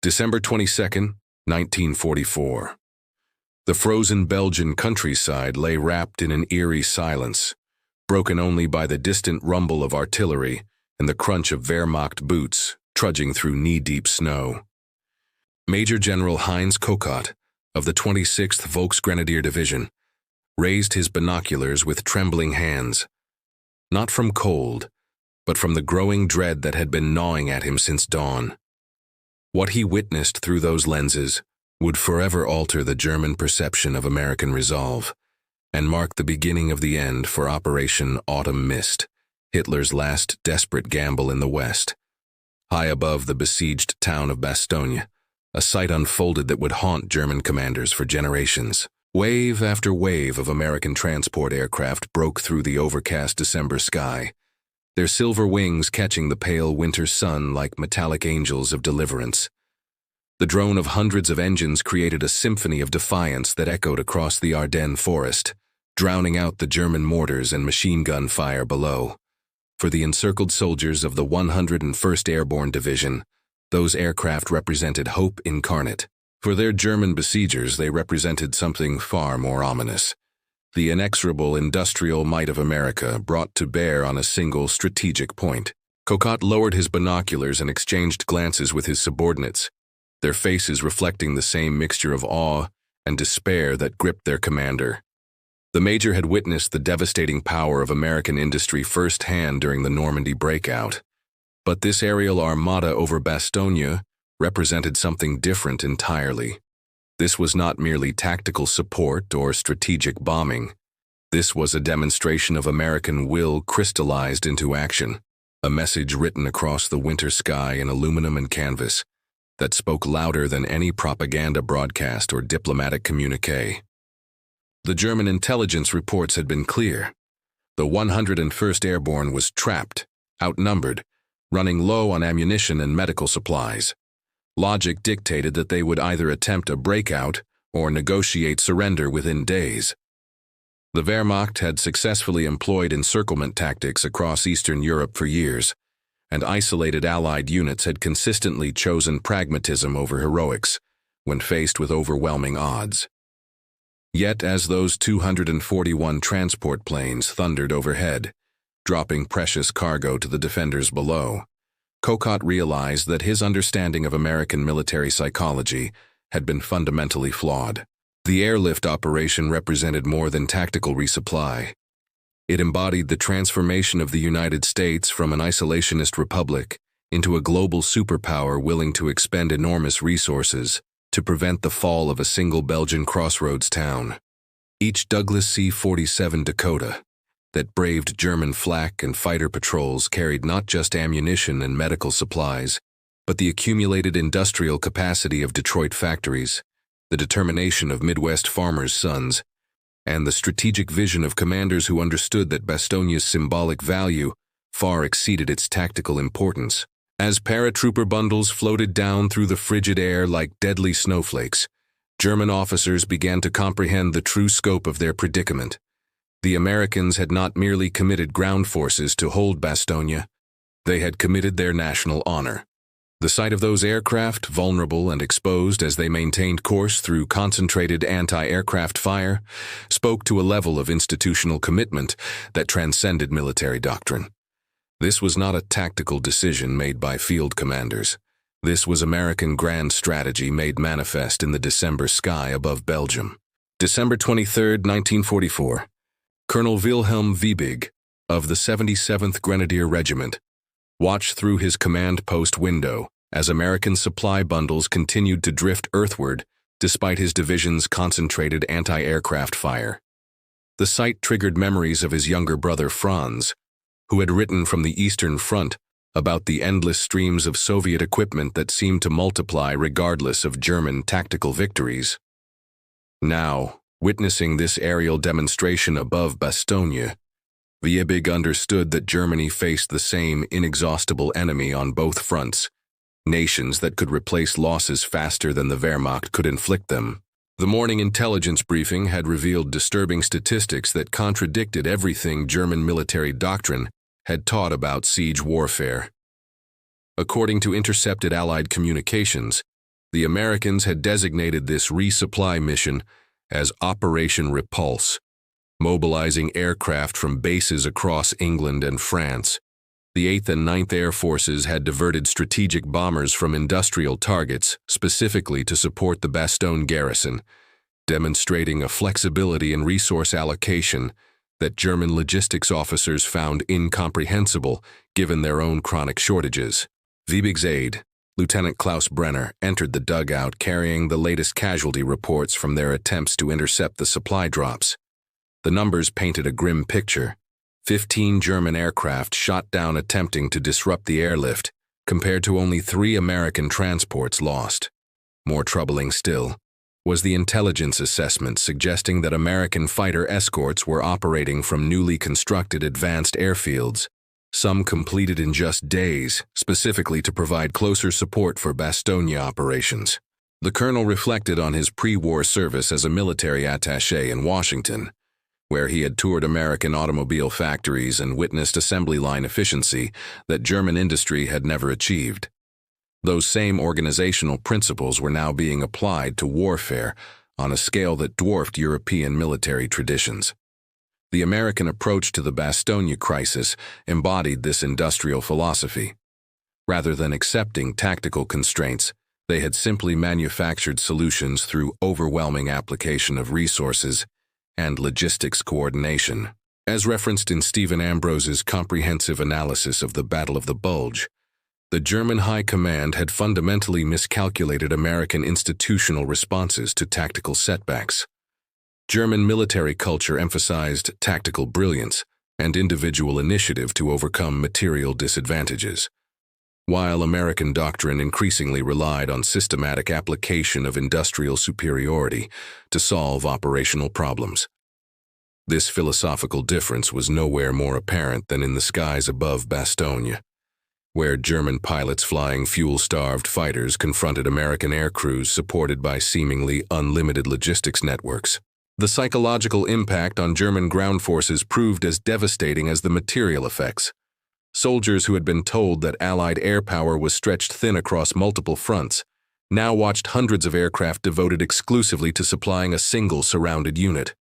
December 22nd, 1944. The frozen Belgian countryside lay wrapped in an eerie silence, broken only by the distant rumble of artillery and the crunch of Wehrmacht boots trudging through knee-deep snow. Major General Heinz Kokot of the 26th Volksgrenadier Division raised his binoculars with trembling hands, not from cold, but from the growing dread that had been gnawing at him since dawn. What he witnessed through those lenses would forever alter the German perception of American resolve and mark the beginning of the end for Operation Autumn Mist, Hitler's last desperate gamble in the West. High above the besieged town of Bastogne, a sight unfolded that would haunt German commanders for generations. Wave after wave of American transport aircraft broke through the overcast December sky, their silver wings catching the pale winter sun like metallic angels of deliverance. The drone of hundreds of engines created a symphony of defiance that echoed across the Ardennes forest, drowning out the German mortars and machine gun fire below. For the encircled soldiers of the 101st Airborne Division, those aircraft represented hope incarnate. For their German besiegers, they represented something far more ominous: the inexorable industrial might of America brought to bear on a single strategic point. Kokot lowered his binoculars and exchanged glances with his subordinates, their faces reflecting the same mixture of awe and despair that gripped their commander. The major had witnessed the devastating power of American industry firsthand during the Normandy breakout, but this aerial armada over Bastogne represented something different entirely. This was not merely tactical support or strategic bombing. This was a demonstration of American will crystallized into action, a message written across the winter sky in aluminum and canvas that spoke louder than any propaganda broadcast or diplomatic communique. The German intelligence reports had been clear. The 101st Airborne was trapped, outnumbered, running low on ammunition and medical supplies. Logic dictated that they would either attempt a breakout or negotiate surrender within days. The Wehrmacht had successfully employed encirclement tactics across Eastern Europe for years, and isolated Allied units had consistently chosen pragmatism over heroics when faced with overwhelming odds. Yet as those 241 transport planes thundered overhead, dropping precious cargo to the defenders below, Kokot realized that his understanding of American military psychology had been fundamentally flawed. The airlift operation represented more than tactical resupply. It embodied the transformation of the United States from an isolationist republic into a global superpower willing to expend enormous resources to prevent the fall of a single Belgian crossroads town. Each Douglas C-47 Dakota that braved German flak and fighter patrols carried not just ammunition and medical supplies, but the accumulated industrial capacity of Detroit factories, the determination of Midwest farmers' sons, and the strategic vision of commanders who understood that Bastogne's symbolic value far exceeded its tactical importance. As paratrooper bundles floated down through the frigid air like deadly snowflakes, German officers began to comprehend the true scope of their predicament. The Americans had not merely committed ground forces to hold Bastogne, they had committed their national honor. The sight of those aircraft, vulnerable and exposed as they maintained course through concentrated anti-aircraft fire, spoke to a level of institutional commitment that transcended military doctrine. This was not a tactical decision made by field commanders. This was American grand strategy made manifest in the December sky above Belgium. December 23, 1944. Colonel Wilhelm Wiebig of the 77th Grenadier Regiment watched through his command post window as American supply bundles continued to drift earthward despite his division's concentrated anti-aircraft fire. The sight triggered memories of his younger brother Franz, who had written from the Eastern Front about the endless streams of Soviet equipment that seemed to multiply regardless of German tactical victories. Now, witnessing this aerial demonstration above Bastogne, Wiebig understood that Germany faced the same inexhaustible enemy on both fronts, nations that could replace losses faster than the Wehrmacht could inflict them. The morning intelligence briefing had revealed disturbing statistics that contradicted everything German military doctrine had taught about siege warfare. According to intercepted Allied communications, The Americans had designated this resupply mission as Operation Repulse, mobilizing aircraft from bases across England and France. The 8th and 9th Air Forces had diverted strategic bombers from industrial targets specifically to support the Bastogne garrison, demonstrating a flexibility in resource allocation that German logistics officers found incomprehensible given their own chronic shortages. Wiebig's aide, Lieutenant Klaus Brenner, entered the dugout carrying the latest casualty reports from their attempts to intercept the supply drops. The numbers painted a grim picture. 15 German aircraft shot down attempting to disrupt the airlift, compared to only 3 American transports lost. More troubling still was the intelligence assessment suggesting that American fighter escorts were operating from newly constructed advanced airfields, some completed in just days, specifically to provide closer support for Bastogne operations. The colonel reflected on his pre-war service as a military attaché in Washington, where he had toured American automobile factories and witnessed assembly line efficiency that German industry had never achieved. Those same organizational principles were now being applied to warfare on a scale that dwarfed European military traditions. The American approach to the Bastogne crisis embodied this industrial philosophy. Rather than accepting tactical constraints, they had simply manufactured solutions through overwhelming application of resources and logistics coordination. As referenced in Stephen Ambrose's comprehensive analysis of the Battle of the Bulge, the German High Command had fundamentally miscalculated American institutional responses to tactical setbacks. German military culture emphasized tactical brilliance and individual initiative to overcome material disadvantages, while American doctrine increasingly relied on systematic application of industrial superiority to solve operational problems. This philosophical difference was nowhere more apparent than in the skies above Bastogne, where German pilots flying fuel-starved fighters confronted American air crews supported by seemingly unlimited logistics networks. The psychological impact on German ground forces proved as devastating as the material effects. Soldiers who had been told that Allied air power was stretched thin across multiple fronts now watched hundreds of aircraft devoted exclusively to supplying a single surrounded unit.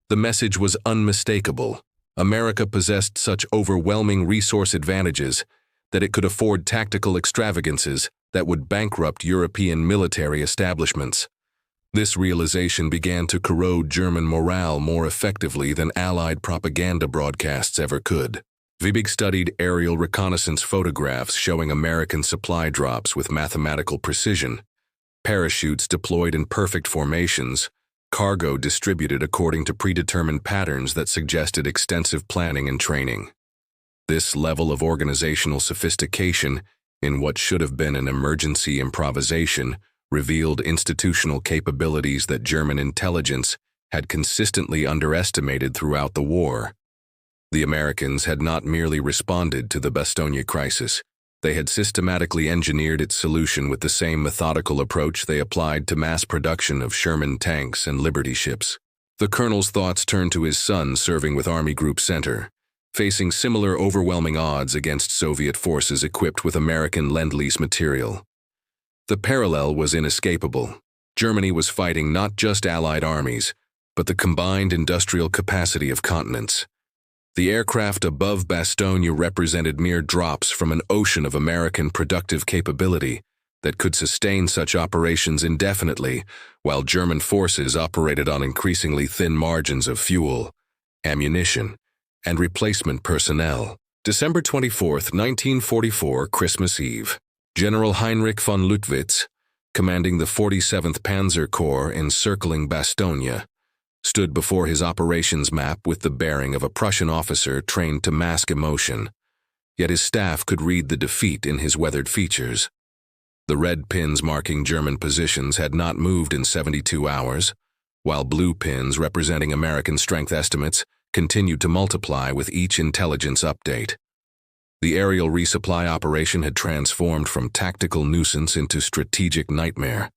The message was unmistakable. America possessed such overwhelming resource advantages that it could afford tactical extravagances that would bankrupt European military establishments. This realization began to corrode German morale more effectively than Allied propaganda broadcasts ever could. Wiebig studied aerial reconnaissance photographs showing American supply drops with mathematical precision, parachutes deployed in perfect formations, cargo distributed according to predetermined patterns that suggested extensive planning and training. This level of organizational sophistication, in what should have been an emergency improvisation, revealed institutional capabilities that German intelligence had consistently underestimated throughout the war. The Americans had not merely responded to the Bastogne crisis, they had systematically engineered its solution with the same methodical approach they applied to mass production of Sherman tanks and Liberty ships. The colonel's thoughts turned to his son serving with Army Group Center, facing similar overwhelming odds against Soviet forces equipped with American Lend-Lease material. The parallel was inescapable. Germany was fighting not just Allied armies, but the combined industrial capacity of continents. The aircraft above Bastogne represented mere drops from an ocean of American productive capability that could sustain such operations indefinitely, while German forces operated on increasingly thin margins of fuel, ammunition, and replacement personnel. December 24, 1944, Christmas Eve. General Heinrich von Luttwitz, commanding the 47th Panzer Corps encircling Bastogne, stood before his operations map with the bearing of a Prussian officer trained to mask emotion, yet his staff could read the defeat in his weathered features. The red pins marking German positions had not moved in 72 hours, while blue pins representing American strength estimates continued to multiply with each intelligence update. The aerial resupply operation had transformed from tactical nuisance into strategic nightmare,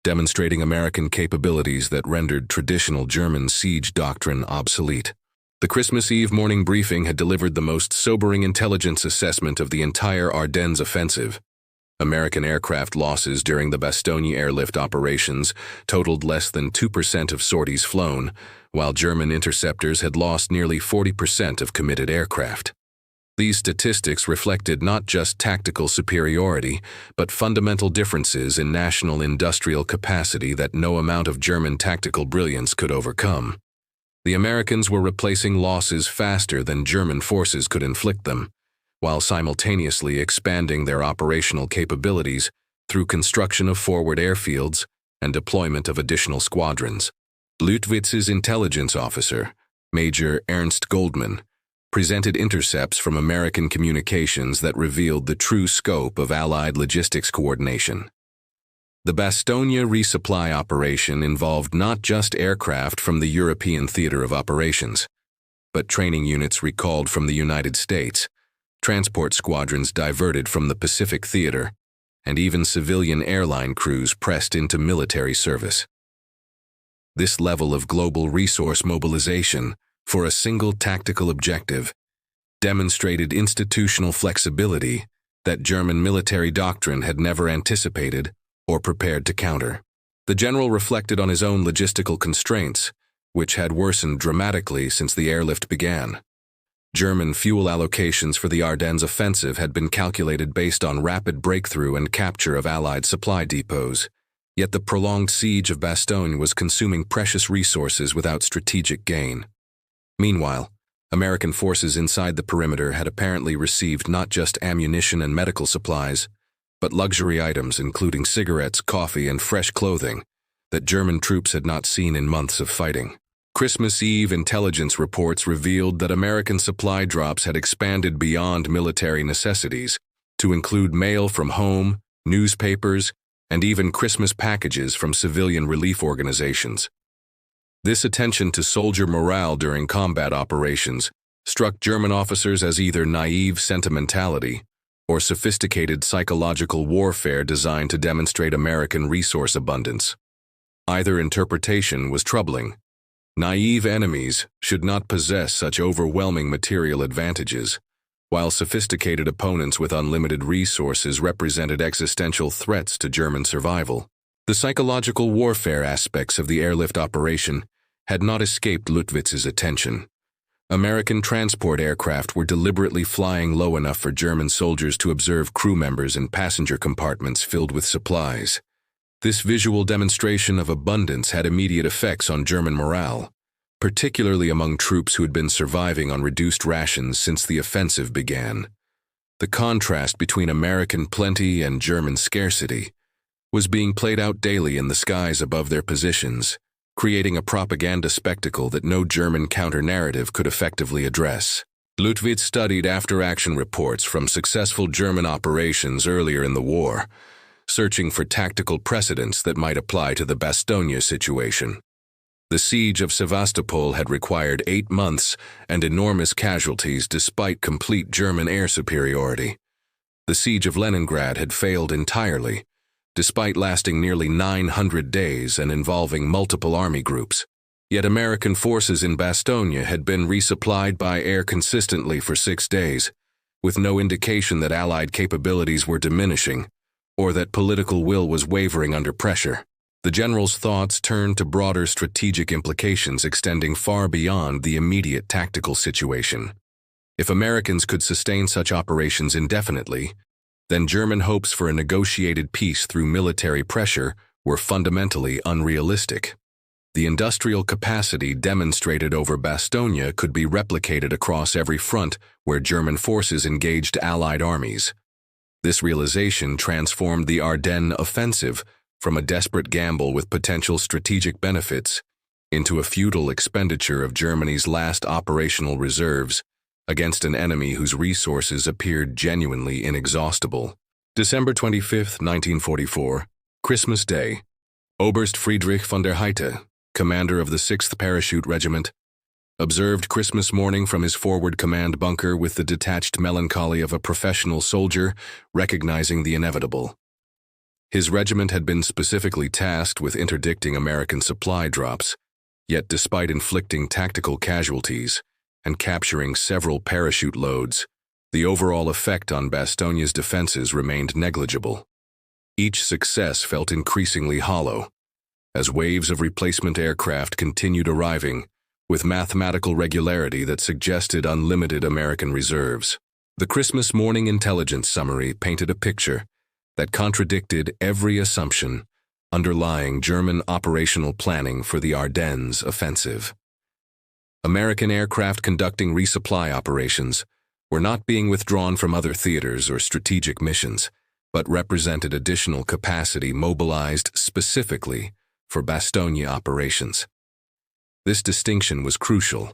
demonstrating American capabilities that rendered traditional German siege doctrine obsolete. The Christmas Eve morning briefing had delivered the most sobering intelligence assessment of the entire Ardennes offensive. American aircraft losses during the Bastogne airlift operations totaled less than 2% of sorties flown, while German interceptors had lost nearly 40% of committed aircraft. These statistics reflected not just tactical superiority, but fundamental differences in national industrial capacity that no amount of German tactical brilliance could overcome. The Americans were replacing losses faster than German forces could inflict them, while simultaneously expanding their operational capabilities through construction of forward airfields and deployment of additional squadrons. Luftwaffe's intelligence officer, Major Ernst Goldman, presented intercepts from American communications that revealed the true scope of Allied logistics coordination. The Bastogne resupply operation involved not just aircraft from the European theater of operations, but training units recalled from the United States, transport squadrons diverted from the Pacific theater, and even civilian airline crews pressed into military service. This level of global resource mobilization for a single tactical objective demonstrated institutional flexibility that German military doctrine had never anticipated or prepared to counter. The general reflected on his own logistical constraints, which had worsened dramatically since the airlift began. German fuel allocations for the Ardennes offensive had been calculated based on rapid breakthrough and capture of Allied supply depots, yet the prolonged siege of Bastogne was consuming precious resources without strategic gain. Meanwhile, American forces inside the perimeter had apparently received not just ammunition and medical supplies, but luxury items including cigarettes, coffee, and fresh clothing that German troops had not seen in months of fighting. Christmas Eve intelligence reports revealed that American supply drops had expanded beyond military necessities to include mail from home, newspapers, and even Christmas packages from civilian relief organizations. This attention to soldier morale during combat operations struck German officers as either naive sentimentality or sophisticated psychological warfare designed to demonstrate American resource abundance. Either interpretation was troubling. Naive enemies should not possess such overwhelming material advantages, while sophisticated opponents with unlimited resources represented existential threats to German survival. The psychological warfare aspects of the airlift operation had not escaped Luftwaffe's attention. American transport aircraft were deliberately flying low enough for German soldiers to observe crew members in passenger compartments filled with supplies. This visual demonstration of abundance had immediate effects on German morale, particularly among troops who had been surviving on reduced rations since the offensive began. The contrast between American plenty and German scarcity was being played out daily in the skies above their positions, creating a propaganda spectacle that no German counter-narrative could effectively address. Luftwaffe studied after-action reports from successful German operations earlier in the war, searching for tactical precedents that might apply to the Bastogne situation. The siege of Sevastopol had required 8 months and enormous casualties despite complete German air superiority. The siege of Leningrad had failed entirely, despite lasting nearly 900 days and involving multiple army groups. Yet American forces in Bastogne had been resupplied by air consistently for 6 days, with no indication that Allied capabilities were diminishing, or that political will was wavering under pressure. The general's thoughts turned to broader strategic implications extending far beyond the immediate tactical situation. If Americans could sustain such operations indefinitely, then German hopes for a negotiated peace through military pressure were fundamentally unrealistic. The industrial capacity demonstrated over Bastogne could be replicated across every front where German forces engaged Allied armies. This realization transformed the Ardennes offensive from a desperate gamble with potential strategic benefits into a futile expenditure of Germany's last operational reserves against an enemy whose resources appeared genuinely inexhaustible. December 25, 1944, Christmas Day. Oberst Friedrich von der Heydte, commander of the 6th Parachute Regiment, observed Christmas morning from his forward command bunker with the detached melancholy of a professional soldier recognizing the inevitable. His regiment had been specifically tasked with interdicting American supply drops, yet despite inflicting tactical casualties and capturing several parachute loads, The overall effect on Bastogne's defenses remained negligible. Each success felt increasingly hollow, as waves of replacement aircraft continued arriving, with mathematical regularity that suggested unlimited American reserves. The Christmas morning intelligence summary painted a picture that contradicted every assumption underlying German operational planning for the Ardennes offensive. American aircraft conducting resupply operations were not being withdrawn from other theaters or strategic missions, but represented additional capacity mobilized specifically for Bastogne operations. This distinction was crucial.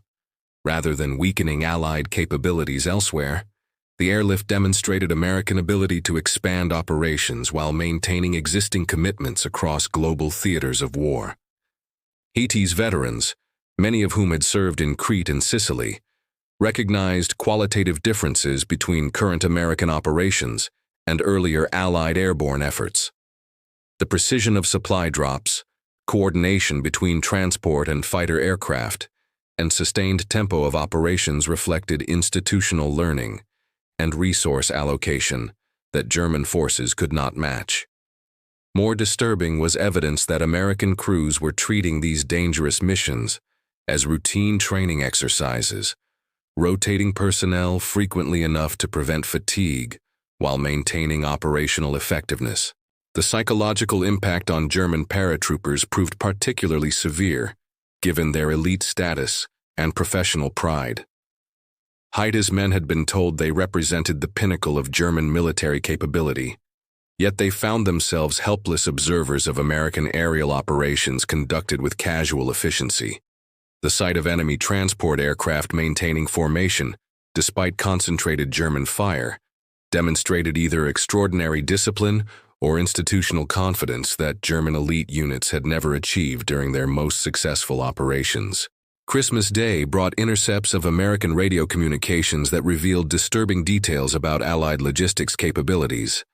Rather than weakening Allied capabilities elsewhere, the airlift demonstrated American ability to expand operations while maintaining existing commitments across global theaters of war. Haiti's veterans, many of whom had served in Crete and Sicily, recognized qualitative differences between current American operations and earlier Allied airborne efforts. The precision of supply drops, coordination between transport and fighter aircraft, and sustained tempo of operations reflected institutional learning and resource allocation that German forces could not match. More disturbing was evidence that American crews were treating these dangerous missions as routine training exercises, rotating personnel frequently enough to prevent fatigue while maintaining operational effectiveness. The psychological impact on German paratroopers proved particularly severe, given their elite status and professional pride. Haida's men had been told they represented the pinnacle of German military capability, yet they found themselves helpless observers of American aerial operations conducted with casual efficiency. The sight of enemy transport aircraft maintaining formation, despite concentrated German fire, demonstrated either extraordinary discipline or institutional confidence that German elite units had never achieved during their most successful operations. Christmas Day brought intercepts of American radio communications that revealed disturbing details about Allied logistics capabilities.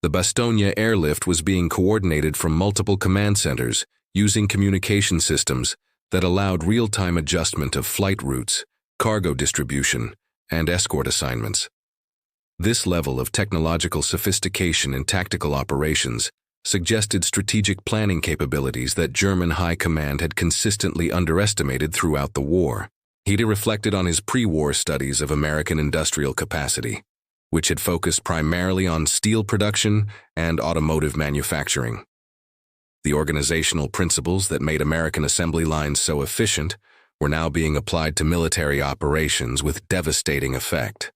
The Bastogne airlift was being coordinated from multiple command centers using communication systems that allowed real-time adjustment of flight routes, cargo distribution, and escort assignments. This level of technological sophistication in tactical operations suggested strategic planning capabilities that German high command had consistently underestimated throughout the war. Haida reflected on his pre-war studies of American industrial capacity, which had focused primarily on steel production and automotive manufacturing. The organizational principles that made American assembly lines so efficient were now being applied to military operations with devastating effect.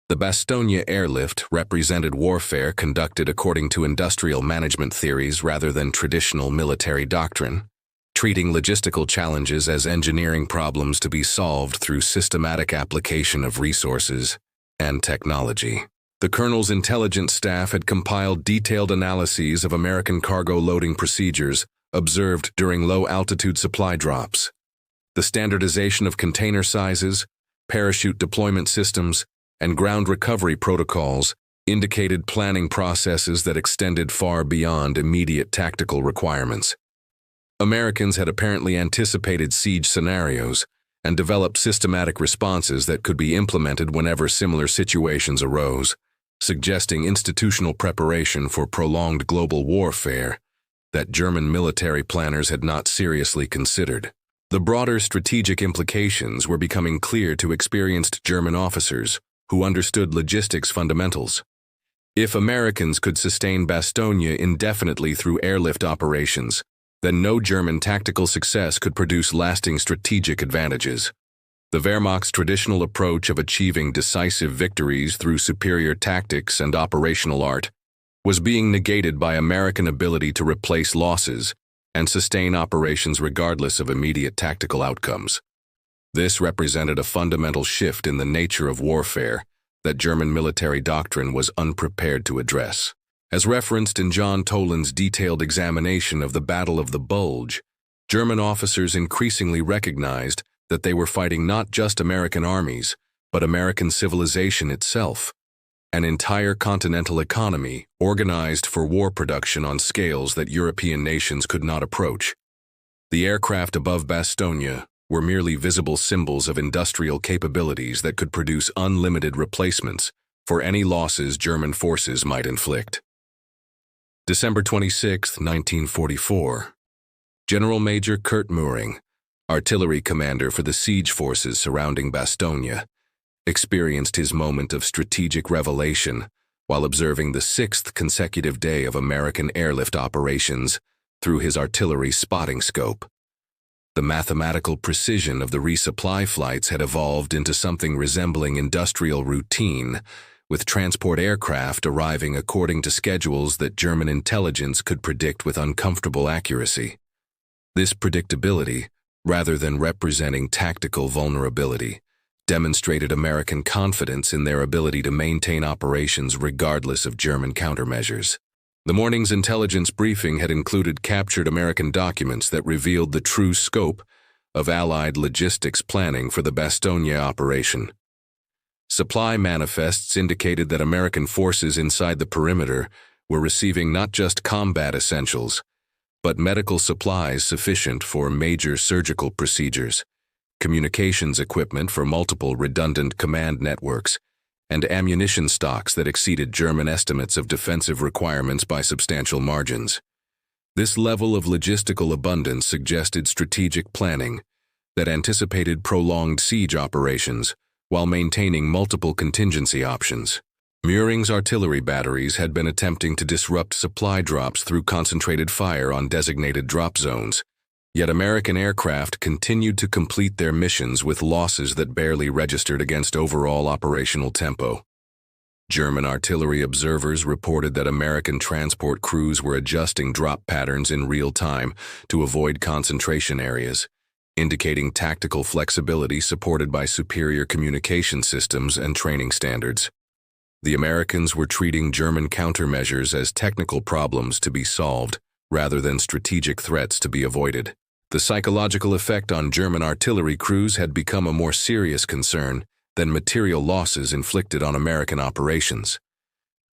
The Bastogne airlift represented warfare conducted according to industrial management theories rather than traditional military doctrine, treating logistical challenges as engineering problems to be solved through systematic application of resources and technology. The colonel's intelligence staff had compiled detailed analyses of American cargo loading procedures observed during low-altitude supply drops. The standardization of container sizes, parachute deployment systems, and ground recovery protocols indicated planning processes that extended far beyond immediate tactical requirements. Americans had apparently anticipated siege scenarios and developed systematic responses that could be implemented whenever similar situations arose, suggesting institutional preparation for prolonged global warfare that German military planners had not seriously considered. The broader strategic implications were becoming clear to experienced German officers who understood logistics fundamentals. If Americans could sustain Bastogne indefinitely through airlift operations, then no German tactical success could produce lasting strategic advantages. The Wehrmacht's traditional approach of achieving decisive victories through superior tactics and operational art was being negated by American ability to replace losses and sustain operations regardless of immediate tactical outcomes. This represented a fundamental shift in the nature of warfare that German military doctrine was unprepared to address. As referenced in John Toland's detailed examination of the Battle of the Bulge, German officers increasingly recognized that they were fighting not just American armies, but American civilization itself, an entire continental economy organized for war production on scales that European nations could not approach. The aircraft above Bastogne, were merely visible symbols of industrial capabilities that could produce unlimited replacements for any losses German forces might inflict. December 26, 1944. General Major Kurt Mühring, artillery commander for the siege forces surrounding Bastogne, experienced his moment of strategic revelation while observing the 6th consecutive day of American airlift operations through his artillery spotting scope. The mathematical precision of the resupply flights had evolved into something resembling industrial routine, with transport aircraft arriving according to schedules that German intelligence could predict with uncomfortable accuracy. This predictability, rather than representing tactical vulnerability, demonstrated American confidence in their ability to maintain operations regardless of German countermeasures. The morning's intelligence briefing had included captured American documents that revealed the true scope of Allied logistics planning for the Bastogne operation. Supply manifests indicated that American forces inside the perimeter were receiving not just combat essentials, but medical supplies sufficient for major surgical procedures, communications equipment for multiple redundant command networks, and ammunition stocks that exceeded German estimates of defensive requirements by substantial margins. This level of logistical abundance suggested strategic planning that anticipated prolonged siege operations while maintaining multiple contingency options. Mühring's artillery batteries had been attempting to disrupt supply drops through concentrated fire on designated drop zones, yet American aircraft continued to complete their missions with losses that barely registered against overall operational tempo. German artillery observers reported that American transport crews were adjusting drop patterns in real time to avoid concentration areas, indicating tactical flexibility supported by superior communication systems and training standards. The Americans were treating German countermeasures as technical problems to be solved, rather than strategic threats to be avoided. The psychological effect on German artillery crews had become a more serious concern than material losses inflicted on American operations.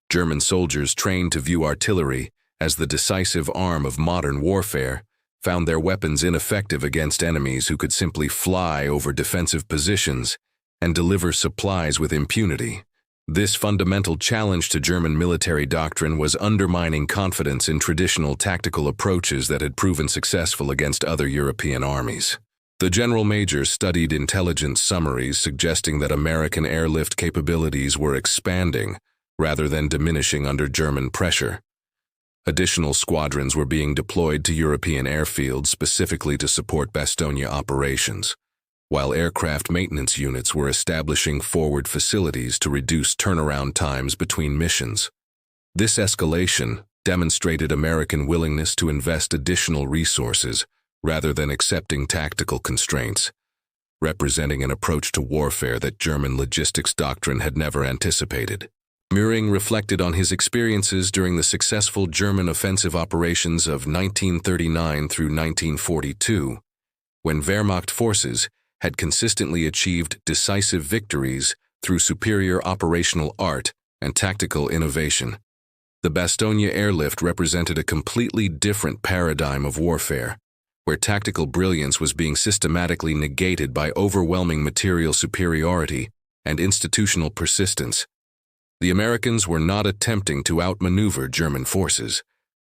German soldiers trained to view artillery as the decisive arm of modern warfare found their weapons ineffective against enemies who could simply fly over defensive positions and deliver supplies with impunity. This fundamental challenge to German military doctrine was undermining confidence in traditional tactical approaches that had proven successful against other European armies. The General Major studied intelligence summaries suggesting that American airlift capabilities were expanding rather than diminishing under German pressure. Additional squadrons were being deployed to European airfields specifically to support Bastogne operations, while aircraft maintenance units were establishing forward facilities to reduce turnaround times between missions. This escalation demonstrated American willingness to invest additional resources rather than accepting tactical constraints, representing an approach to warfare that German logistics doctrine had never anticipated. Mühring reflected on his experiences during the successful German offensive operations of 1939 through 1942, when Wehrmacht forces had consistently achieved decisive victories through superior operational art and tactical innovation. The Bastogne airlift represented a completely different paradigm of warfare, where tactical brilliance was being systematically negated by overwhelming material superiority and institutional persistence. The Americans were not attempting to outmaneuver German forces.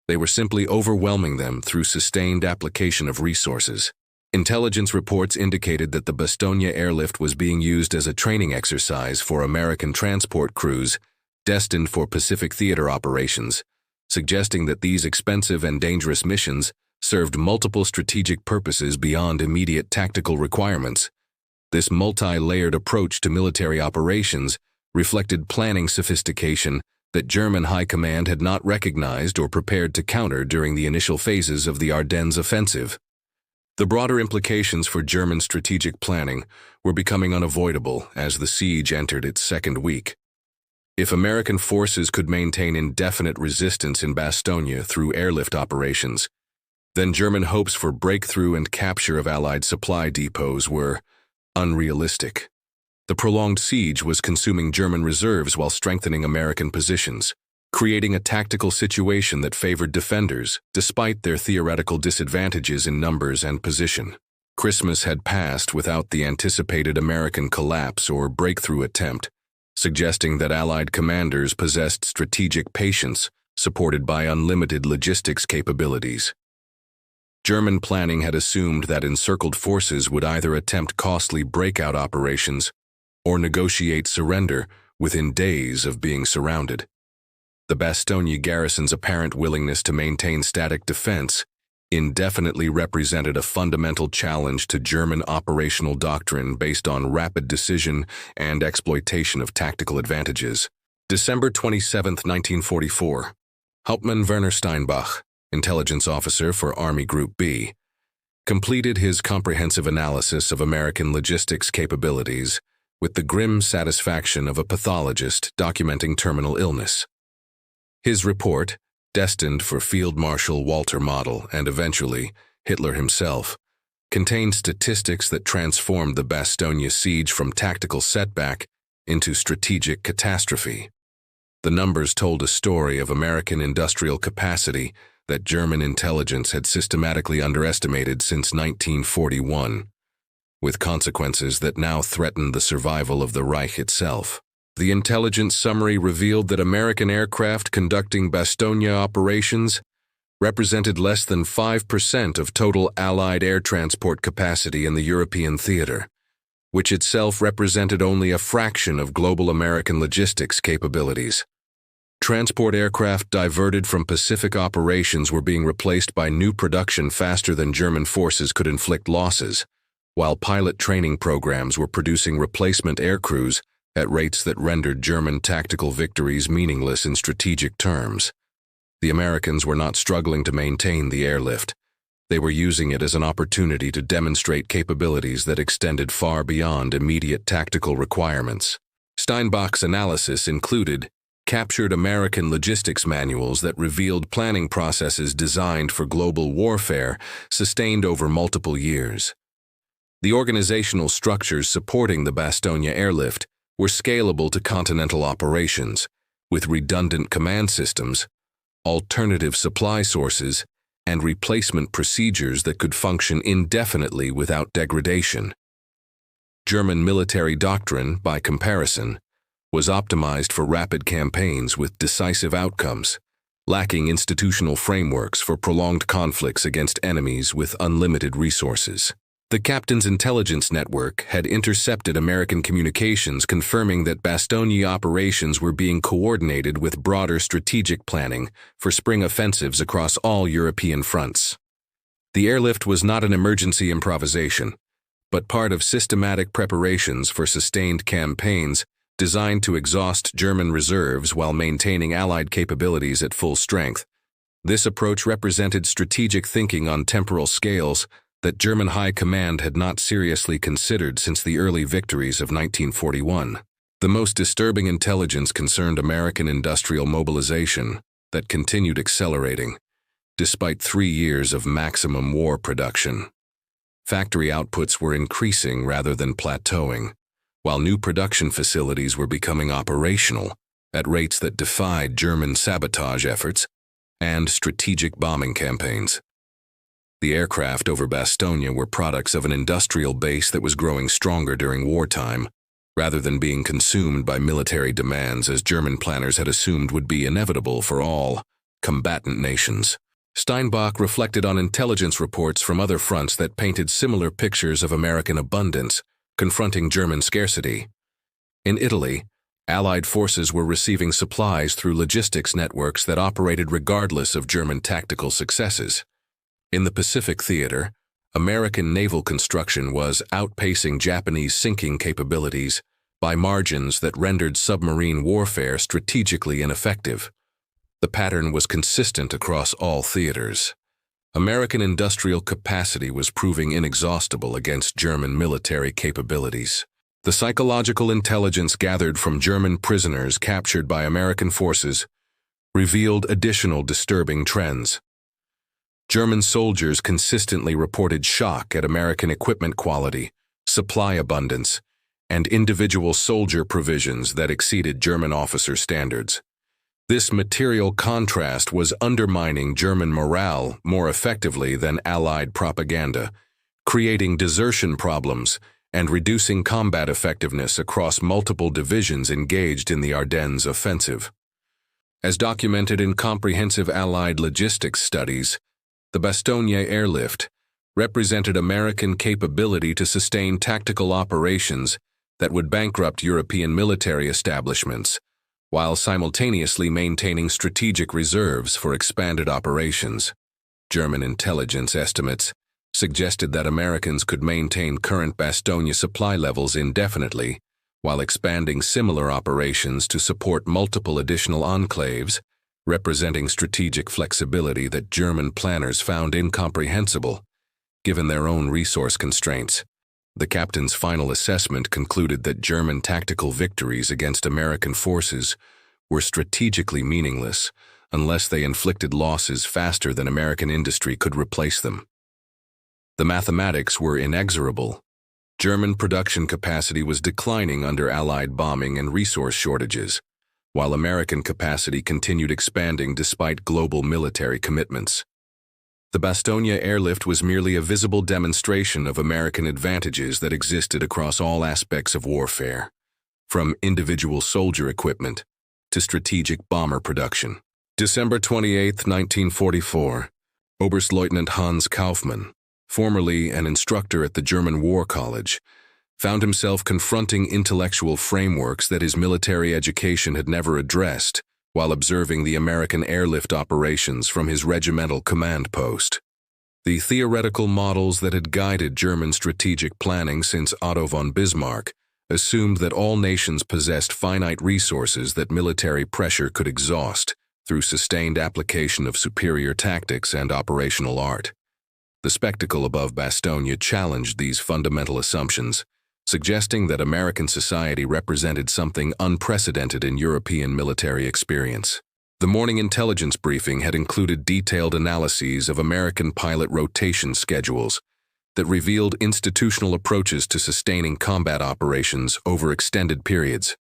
They were simply overwhelming them through sustained application of resources. Intelligence reports indicated that the Bastogne airlift was being used as a training exercise for American transport crews destined for Pacific theater operations, suggesting that these expensive and dangerous missions served multiple strategic purposes beyond immediate tactical requirements. This multi-layered approach to military operations reflected planning sophistication that German high command had not recognized or prepared to counter during the initial phases of the Ardennes offensive. The broader implications for German strategic planning were becoming unavoidable as the siege entered its second week. If American forces could maintain indefinite resistance in Bastogne through airlift operations, then German hopes for breakthrough and capture of Allied supply depots were unrealistic. The prolonged siege was consuming German reserves while strengthening American positions, creating a tactical situation that favored defenders despite their theoretical disadvantages in numbers and position. Christmas had passed without the anticipated American collapse or breakthrough attempt, suggesting that Allied commanders possessed strategic patience supported by unlimited logistics capabilities. German planning had assumed that encircled forces would either attempt costly breakout operations or negotiate surrender within days of being surrounded. The Bastogne garrison's apparent willingness to maintain static defense indefinitely represented a fundamental challenge to German operational doctrine based on rapid decision and exploitation of tactical advantages. December 27, 1944. Hauptmann Werner Steinbach, intelligence officer for Army Group B, completed his comprehensive analysis of American logistics capabilities with the grim satisfaction of a pathologist documenting terminal illness. His report, destined for Field Marshal Walter Model and eventually Hitler himself, contained statistics that transformed the Bastogne siege from tactical setback into strategic catastrophe. The numbers told a story of American industrial capacity that German intelligence had systematically underestimated since 1941, with consequences that now threatened the survival of the Reich itself. The intelligence summary revealed that American aircraft conducting Bastogne operations represented less than 5% of total Allied air transport capacity in the European theater, which itself represented only a fraction of global American logistics capabilities. Transport aircraft diverted from Pacific operations were being replaced by new production faster than German forces could inflict losses, while pilot training programs were producing replacement aircrews at rates that rendered German tactical victories meaningless in strategic terms. The Americans were not struggling to maintain the airlift. They were using it as an opportunity to demonstrate capabilities that extended far beyond immediate tactical requirements. Steinbach's analysis included captured American logistics manuals that revealed planning processes designed for global warfare sustained over multiple years. The organizational structures supporting the Bastogne airlift were scalable to continental operations, with redundant command systems, alternative supply sources, and replacement procedures that could function indefinitely without degradation. German military doctrine, by comparison, was optimized for rapid campaigns with decisive outcomes, lacking institutional frameworks for prolonged conflicts against enemies with unlimited resources. The captain's intelligence network had intercepted American communications confirming that Bastogne operations were being coordinated with broader strategic planning for spring offensives across all European fronts. The airlift was not an emergency improvisation, but part of systematic preparations for sustained campaigns designed to exhaust German reserves while maintaining Allied capabilities at full strength. This approach represented strategic thinking on temporal scales that German high command had not seriously considered since the early victories of 1941. The most disturbing intelligence concerned American industrial mobilization that continued accelerating, despite 3 years of maximum war production. Factory outputs were increasing rather than plateauing, while new production facilities were becoming operational at rates that defied German sabotage efforts and strategic bombing campaigns. The aircraft over Bastogne were products of an industrial base that was growing stronger during wartime, rather than being consumed by military demands as German planners had assumed would be inevitable for all combatant nations. Steinbach reflected on intelligence reports from other fronts that painted similar pictures of American abundance, confronting German scarcity. In Italy, Allied forces were receiving supplies through logistics networks that operated regardless of German tactical successes. In the Pacific theater, American naval construction was outpacing Japanese sinking capabilities by margins that rendered submarine warfare strategically ineffective. The pattern was consistent across all theaters. American industrial capacity was proving inexhaustible against German military capabilities. The psychological intelligence gathered from German prisoners captured by American forces revealed additional disturbing trends. German soldiers consistently reported shock at American equipment quality, supply abundance, and individual soldier provisions that exceeded German officer standards. This material contrast was undermining German morale more effectively than Allied propaganda, creating desertion problems and reducing combat effectiveness across multiple divisions engaged in the Ardennes offensive. As documented in comprehensive Allied logistics studies, the Bastogne airlift represented American capability to sustain tactical operations that would bankrupt European military establishments, while simultaneously maintaining strategic reserves for expanded operations. German intelligence estimates suggested that Americans could maintain current Bastogne supply levels indefinitely, while expanding similar operations to support multiple additional enclaves, representing strategic flexibility that German planners found incomprehensible, given their own resource constraints. The captain's final assessment concluded that German tactical victories against American forces were strategically meaningless unless they inflicted losses faster than American industry could replace them. The mathematics were inexorable. German production capacity was declining under Allied bombing and resource shortages, while American capacity continued expanding despite global military commitments. The Bastogne airlift was merely a visible demonstration of American advantages that existed across all aspects of warfare, from individual soldier equipment to strategic bomber production. December 28, 1944, Oberstleutnant Hans Kaufmann, formerly an instructor at the German War College, found himself confronting intellectual frameworks that his military education had never addressed while observing the American airlift operations from his regimental command post. The theoretical models that had guided German strategic planning since Otto von Bismarck assumed that all nations possessed finite resources that military pressure could exhaust through sustained application of superior tactics and operational art. The spectacle above Bastogne challenged these fundamental assumptions, suggesting that American society represented something unprecedented in European military experience. The morning intelligence briefing had included detailed analyses of American pilot rotation schedules that revealed institutional approaches to sustaining combat operations over extended periods.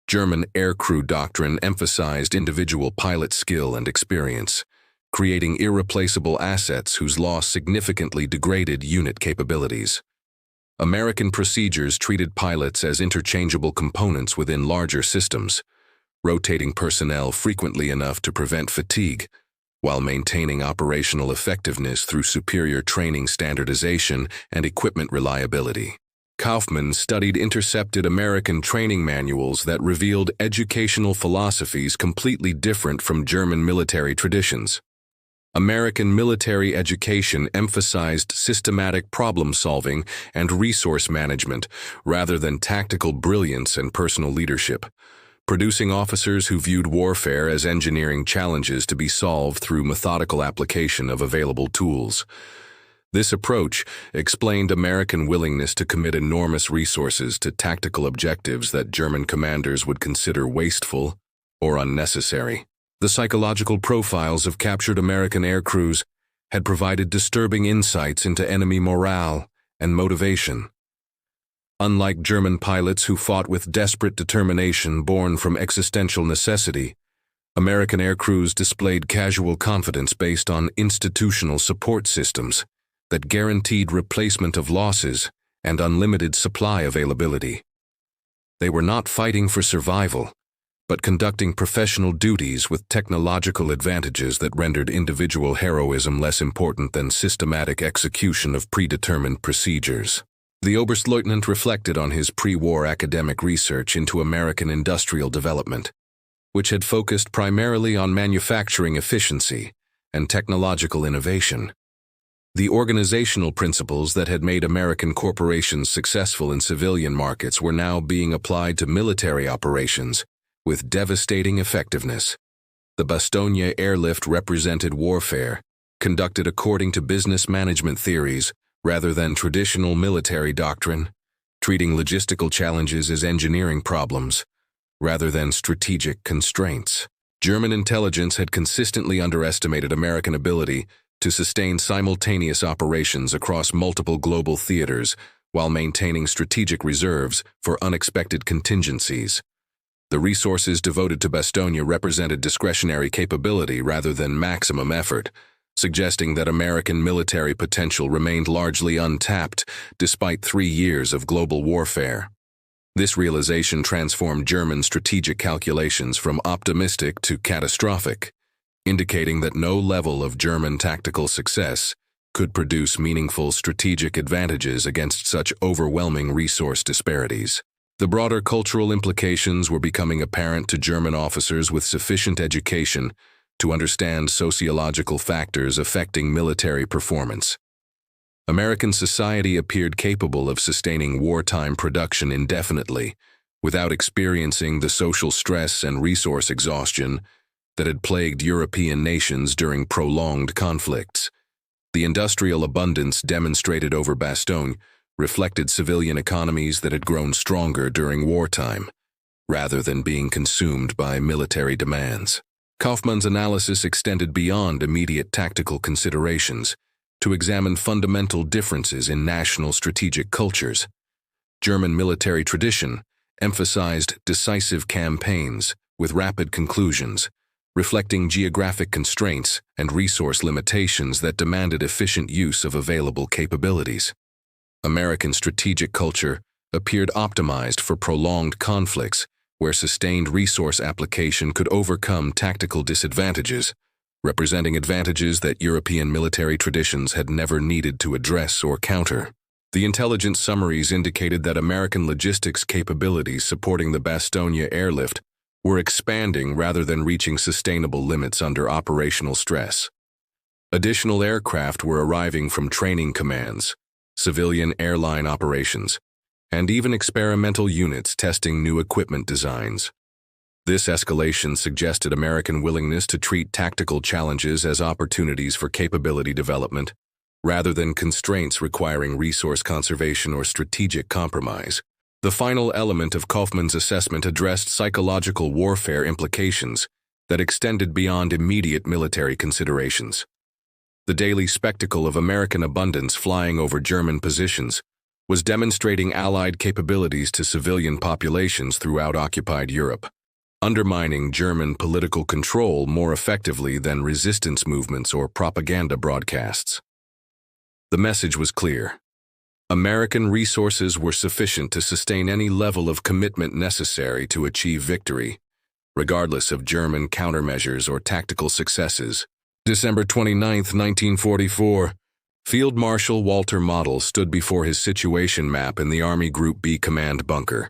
German aircrew doctrine emphasized individual pilot skill and experience, creating irreplaceable assets whose loss significantly degraded unit capabilities. American procedures treated pilots as interchangeable components within larger systems, rotating personnel frequently enough to prevent fatigue, while maintaining operational effectiveness through superior training standardization and equipment reliability. Kaufmann studied intercepted American training manuals that revealed educational philosophies completely different from German military traditions. American military education emphasized systematic problem-solving and resource management rather than tactical brilliance and personal leadership, producing officers who viewed warfare as engineering challenges to be solved through methodical application of available tools. This approach explained American willingness to commit enormous resources to tactical objectives that German commanders would consider wasteful or unnecessary. The psychological profiles of captured American aircrews had provided disturbing insights into enemy morale and motivation. Unlike German pilots who fought with desperate determination born from existential necessity, American aircrews displayed casual confidence based on institutional support systems that guaranteed replacement of losses and unlimited supply availability. They were not fighting for survival, but conducting professional duties with technological advantages that rendered individual heroism less important than systematic execution of predetermined procedures. The Oberstleutnant reflected on his pre-war academic research into American industrial development, which had focused primarily on manufacturing efficiency and technological innovation. The organizational principles that had made American corporations successful in civilian markets were now being applied to military operations with devastating effectiveness. The Bastogne airlift represented warfare, conducted according to business management theories rather than traditional military doctrine, treating logistical challenges as engineering problems rather than strategic constraints. German intelligence had consistently underestimated American ability to sustain simultaneous operations across multiple global theaters while maintaining strategic reserves for unexpected contingencies. The resources devoted to Bastogne represented discretionary capability rather than maximum effort, suggesting that American military potential remained largely untapped despite 3 years of global warfare. This realization transformed German strategic calculations from optimistic to catastrophic, indicating that no level of German tactical success could produce meaningful strategic advantages against such overwhelming resource disparities. The broader cultural implications were becoming apparent to German officers with sufficient education to understand sociological factors affecting military performance. American society appeared capable of sustaining wartime production indefinitely, without experiencing the social stress and resource exhaustion that had plagued European nations during prolonged conflicts. The industrial abundance demonstrated over Bastogne reflected civilian economies that had grown stronger during wartime, rather than being consumed by military demands. Kaufmann's analysis extended beyond immediate tactical considerations to examine fundamental differences in national strategic cultures. German military tradition emphasized decisive campaigns with rapid conclusions, reflecting geographic constraints and resource limitations that demanded efficient use of available capabilities. American strategic culture appeared optimized for prolonged conflicts where sustained resource application could overcome tactical disadvantages, representing advantages that European military traditions had never needed to address or counter. The intelligence summaries indicated that American logistics capabilities supporting the Bastogne airlift were expanding rather than reaching sustainable limits under operational stress. Additional aircraft were arriving from training commands, civilian airline operations, and even experimental units testing new equipment designs. This escalation suggested American willingness to treat tactical challenges as opportunities for capability development, rather than constraints requiring resource conservation or strategic compromise. The final element of Kaufmann's assessment addressed psychological warfare implications that extended beyond immediate military considerations. The daily spectacle of American abundance flying over German positions was demonstrating Allied capabilities to civilian populations throughout occupied Europe, undermining German political control more effectively than resistance movements or propaganda broadcasts. The message was clear. American resources were sufficient to sustain any level of commitment necessary to achieve victory, regardless of German countermeasures or tactical successes. December 29, 1944, Field Marshal Walter Model stood before his situation map in the Army Group B command bunker,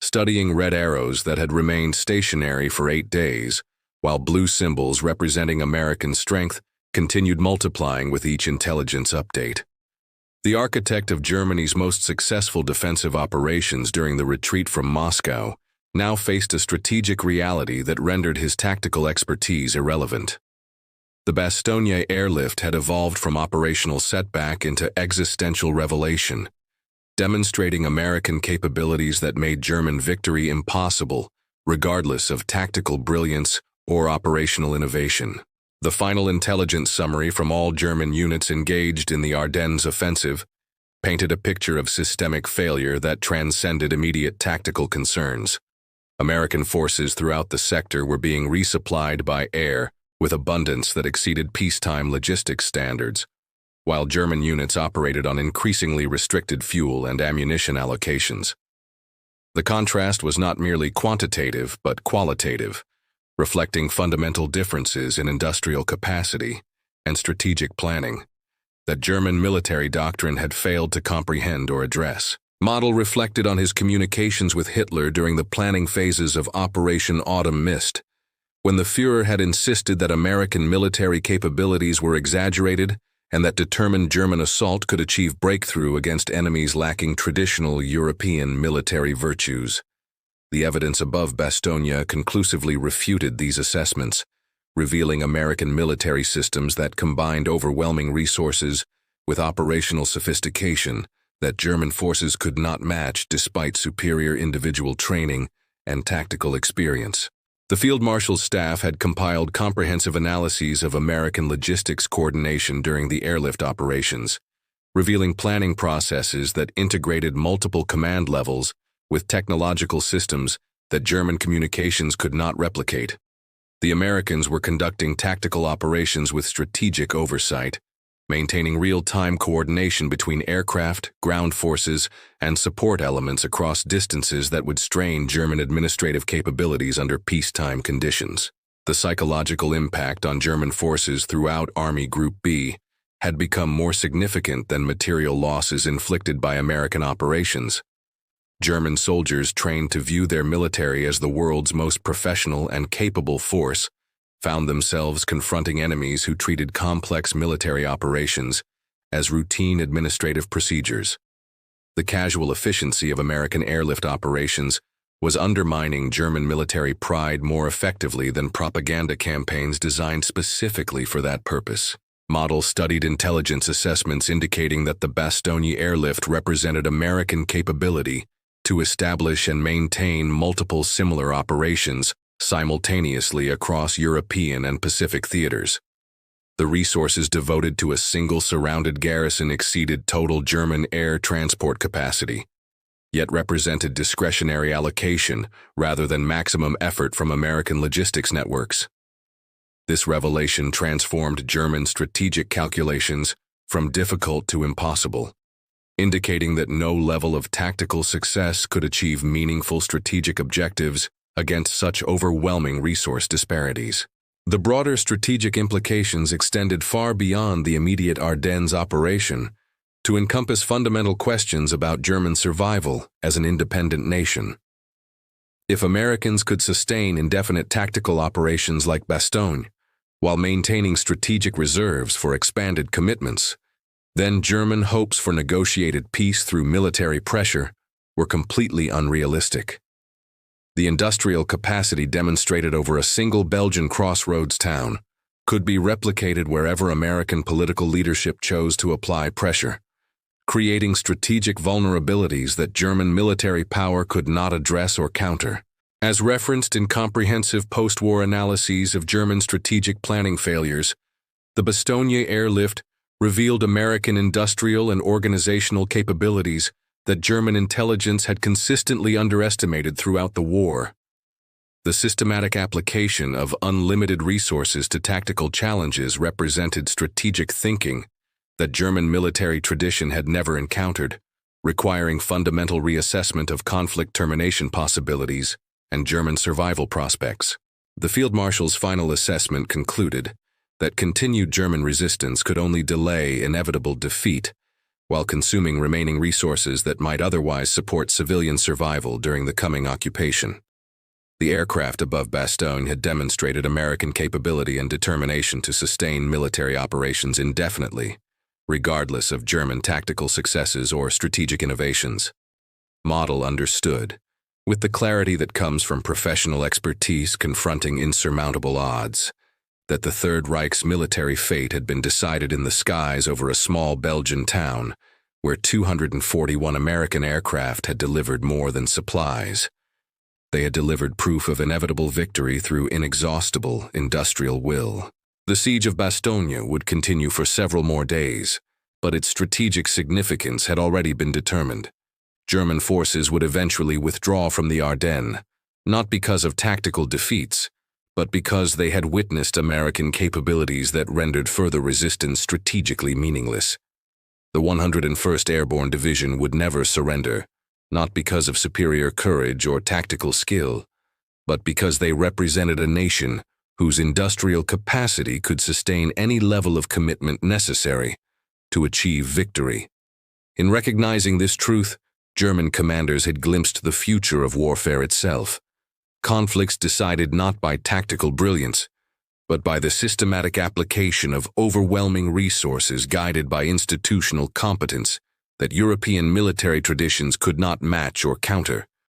studying red arrows that had remained stationary for 8 days, while blue symbols representing American strength continued multiplying with each intelligence update. The architect of Germany's most successful defensive operations during the retreat from Moscow now faced a strategic reality that rendered his tactical expertise irrelevant. The Bastogne airlift had evolved from operational setback into existential revelation, demonstrating American capabilities that made German victory impossible, regardless of tactical brilliance or operational innovation. The final intelligence summary from all German units engaged in the Ardennes offensive painted a picture of systemic failure that transcended immediate tactical concerns. American forces throughout the sector were being resupplied by air with abundance that exceeded peacetime logistics standards, while German units operated on increasingly restricted fuel and ammunition allocations. The contrast was not merely quantitative but qualitative, reflecting fundamental differences in industrial capacity and strategic planning that German military doctrine had failed to comprehend or address. Model reflected on his communications with Hitler during the planning phases of Operation Autumn Mist, when the Führer had insisted that American military capabilities were exaggerated and that determined German assault could achieve breakthrough against enemies lacking traditional European military virtues. The evidence above Bastogne conclusively refuted these assessments, revealing American military systems that combined overwhelming resources with operational sophistication that German forces could not match despite superior individual training and tactical experience. The Field Marshal's staff had compiled comprehensive analyses of American logistics coordination during the airlift operations, revealing planning processes that integrated multiple command levels with technological systems that German communications could not replicate. The Americans were conducting tactical operations with strategic oversight, maintaining real-time coordination between aircraft, ground forces, and support elements across distances that would strain German administrative capabilities under peacetime conditions. The psychological impact on German forces throughout Army Group B had become more significant than material losses inflicted by American operations. German soldiers, trained to view their military as the world's most professional and capable force, found themselves confronting enemies who treated complex military operations as routine administrative procedures. The casual efficiency of American airlift operations was undermining German military pride more effectively than propaganda campaigns designed specifically for that purpose. Model-studied intelligence assessments indicating that the Bastogne airlift represented American capability to establish and maintain multiple similar operations simultaneously across European and Pacific theaters. The resources devoted to a single surrounded garrison exceeded total German air transport capacity, yet represented discretionary allocation rather than maximum effort from American logistics networks. This revelation transformed German strategic calculations from difficult to impossible, indicating that no level of tactical success could achieve meaningful strategic objectives against such overwhelming resource disparities. The broader strategic implications extended far beyond the immediate Ardennes operation to encompass fundamental questions about German survival as an independent nation. If Americans could sustain indefinite tactical operations like Bastogne, while maintaining strategic reserves for expanded commitments, then German hopes for negotiated peace through military pressure were completely unrealistic. The industrial capacity demonstrated over a single Belgian crossroads town could be replicated wherever American political leadership chose to apply pressure, creating strategic vulnerabilities that German military power could not address or counter. As referenced in comprehensive post-war analyses of German strategic planning failures, the Bastogne airlift revealed American industrial and organizational capabilities that German intelligence had consistently underestimated throughout the war. The systematic application of unlimited resources to tactical challenges represented strategic thinking that German military tradition had never encountered, requiring fundamental reassessment of conflict termination possibilities and German survival prospects. The Field Marshal's final assessment concluded that continued German resistance could only delay inevitable defeat while consuming remaining resources that might otherwise support civilian survival during the coming occupation. The aircraft above Bastogne had demonstrated American capability and determination to sustain military operations indefinitely, regardless of German tactical successes or strategic innovations. Model understood, with the clarity that comes from professional expertise confronting insurmountable odds, that the Third Reich's military fate had been decided in the skies over a small Belgian town where 241 American aircraft had delivered more than supplies. They had delivered proof of inevitable victory through inexhaustible industrial will. The siege of Bastogne would continue for several more days, but its strategic significance had already been determined. German forces would eventually withdraw from the Ardennes, not because of tactical defeats, but because they had witnessed American capabilities that rendered further resistance strategically meaningless. The 101st Airborne Division would never surrender, not because of superior courage or tactical skill, but because they represented a nation whose industrial capacity could sustain any level of commitment necessary to achieve victory. In recognizing this truth, German commanders had glimpsed the future of warfare itself. Conflicts decided not by tactical brilliance, but by the systematic application of overwhelming resources guided by institutional competence that European military traditions could not match or counter.